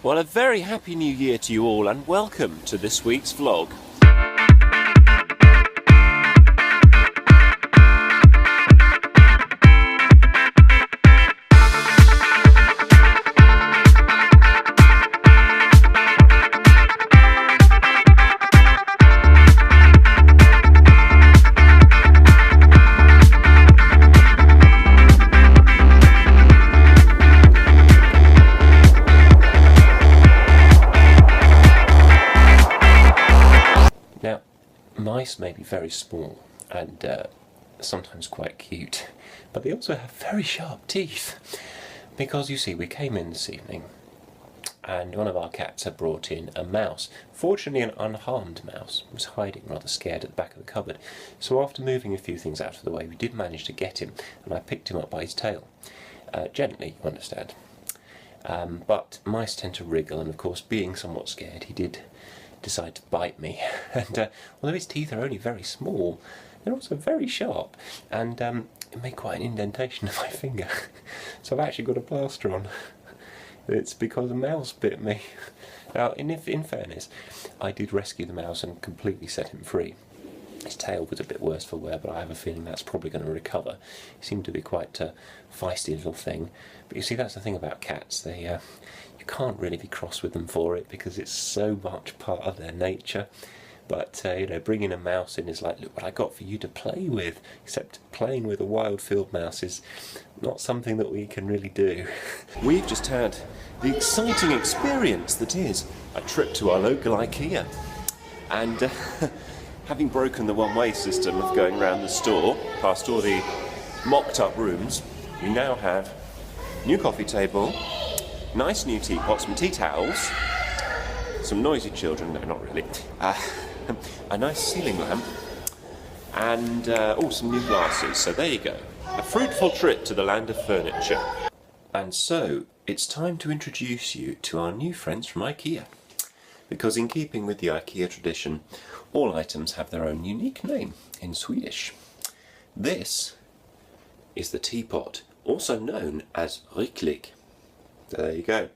Well, a very happy new year to you all and welcome to this week's vlog. Now, mice may be very small and sometimes quite cute, but they also have very sharp teeth. Because you see, we came in this evening and one of our cats had brought in a mouse. Fortunately, an unharmed mouse. He was hiding rather scared at the back of the cupboard. So after moving a few things out of the way, we did manage to get him, and I picked him up by his tail. Gently, you understand. But mice tend to wriggle, and of course, being somewhat scared, he did decide to bite me. And although his teeth are only very small, they're also very sharp, and it made quite an indentation in my finger. So I've actually got a plaster on. It's because a mouse bit me. Now, in fairness, I did rescue the mouse and completely set him free. His tail was a bit worse for wear, but I have a feeling that's probably going to recover. He seemed to be quite a feisty little thing. But you see, that's the thing about cats. They, you can't really be cross with them for it because it's so much part of their nature. But, you know, bringing a mouse in is like, look what I got for you to play with. Except playing with a wild field mouse is not something that we can really do. We've just had the exciting experience that is a trip to our local IKEA. And having broken the one-way system of going around the store, past all the mocked-up rooms, we now have new coffee table, nice new teapots, some tea towels, some noisy children, no, not really, a nice ceiling lamp, and some new glasses. So there you go. A fruitful trip to the land of furniture. And so, it's time to introduce you to our new friends from IKEA. Because in keeping with the IKEA tradition, all items have their own unique name in Swedish. This is the teapot, also known as Ricklig. There you go.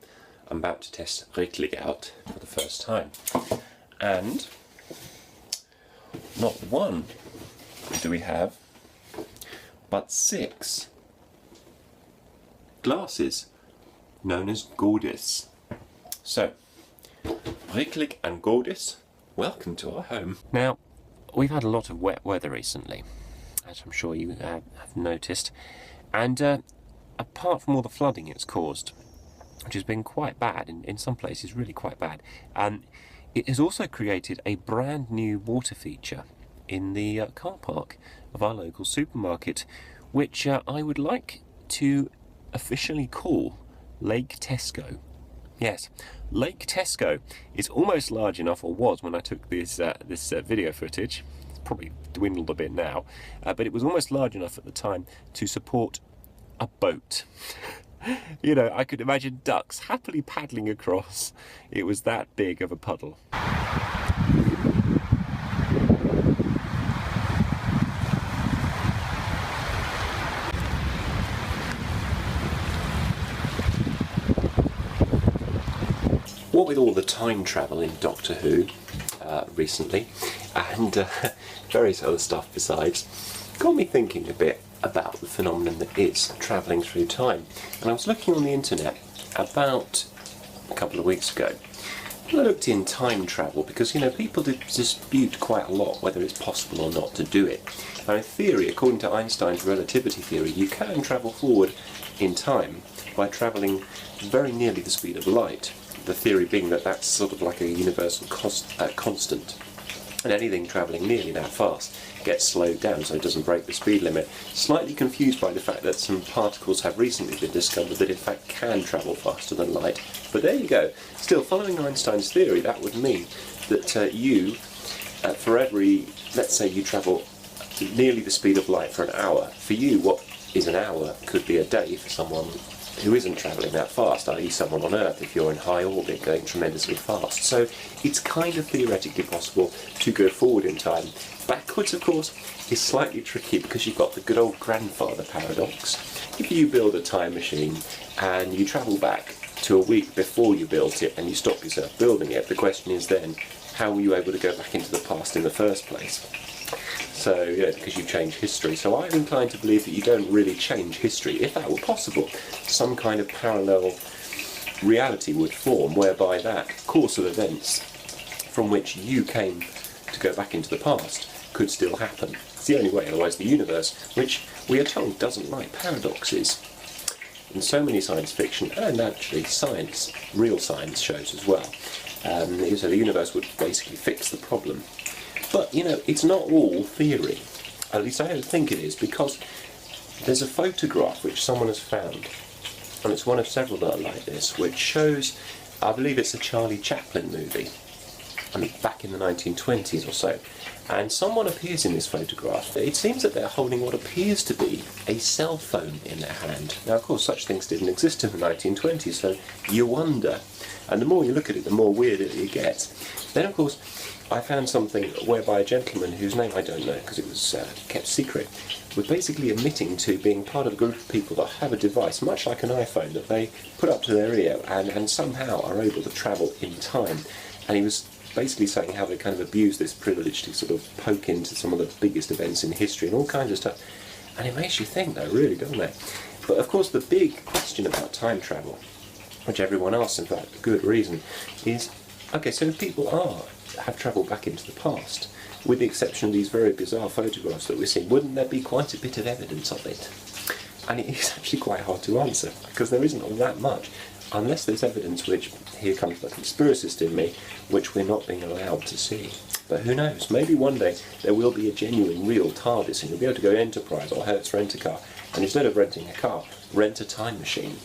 I'm about to test Ricklig out for the first time. And not one do we have, but 6 glasses known as Godis. So, Ricklig and Godis, welcome to our home. Now, we've had a lot of wet weather recently, as I'm sure you have noticed, and apart from all the flooding it's caused, which has been quite bad, in some places really quite bad, it has also created a brand new water feature in the car park of our local supermarket, which I would like to officially call Lake Tesco. Yes, Lake Tesco is almost large enough, or was when I took this video footage. It's probably dwindled a bit now, but it was almost large enough at the time to support a boat. You know, I could imagine ducks happily paddling across. It was that big of a puddle. What with all the time travel in Doctor Who recently, and various other stuff besides, got me thinking a bit about the phenomenon that is travelling through time. And I was looking on the internet about a couple of weeks ago, and I looked in time travel because, you know, people dispute quite a lot whether it's possible or not to do it. Now, in theory, according to Einstein's relativity theory, you can travel forward in time by travelling very nearly the speed of light. The theory being that that's sort of like a universal constant, and anything travelling nearly that fast gets slowed down so it doesn't break the speed limit. Slightly confused by the fact that some particles have recently been discovered that in fact can travel faster than light. But there you go. Still, following Einstein's theory, that would mean that you, for every, let's say you travel nearly the speed of light for an hour, for you what is an hour could be a day for someone who isn't travelling that fast, i.e. someone on Earth if you're in high orbit going tremendously fast. So it's kind of theoretically possible to go forward in time. Backwards, of course, is slightly tricky because you've got the good old grandfather paradox. If you build a time machine and you travel back to a week before you built it and you stop yourself building it, the question is then, how were you able to go back into the past in the first place? So, yeah, because you've changed history. So I'm inclined to believe that you don't really change history. If that were possible, some kind of parallel reality would form whereby that course of events from which you came to go back into the past could still happen. It's the only way, otherwise the universe, which we are told doesn't like paradoxes. In so many science fiction, and actually science, real science shows as well. So the universe would basically fix the problem. But, you know, it's not all theory. At least I don't think it is, because there's a photograph which someone has found, and it's one of several that are like this, which shows, I believe it's a Charlie Chaplin movie, back in the 1920s or so. And someone appears in this photograph. It seems that they're holding what appears to be a cell phone in their hand. Now, of course, such things didn't exist in the 1920s, so you wonder. And the more you look at it, the more weird it gets. Then, of course, I found something whereby a gentleman, whose name I don't know because it was kept secret, was basically admitting to being part of a group of people that have a device, much like an iPhone, that they put up to their ear and somehow are able to travel in time. And he was basically saying how they kind of abuse this privilege to sort of poke into some of the biggest events in history and all kinds of stuff. And it makes you think, though, really, doesn't it? But of course the big question about time travel, which everyone asks, in fact, for good reason, is, okay, so if people have travelled back into the past, with the exception of these very bizarre photographs that we're seeing, wouldn't there be quite a bit of evidence of it? And it is actually quite hard to answer, because there isn't all that much, unless there's evidence which, here comes the conspiracist in me, which we're not being allowed to see. But who knows, maybe one day there will be a genuine, real TARDIS, and you'll be able to go to Enterprise or Hertz Rent-A-Car, and instead of renting a car, rent a time machine.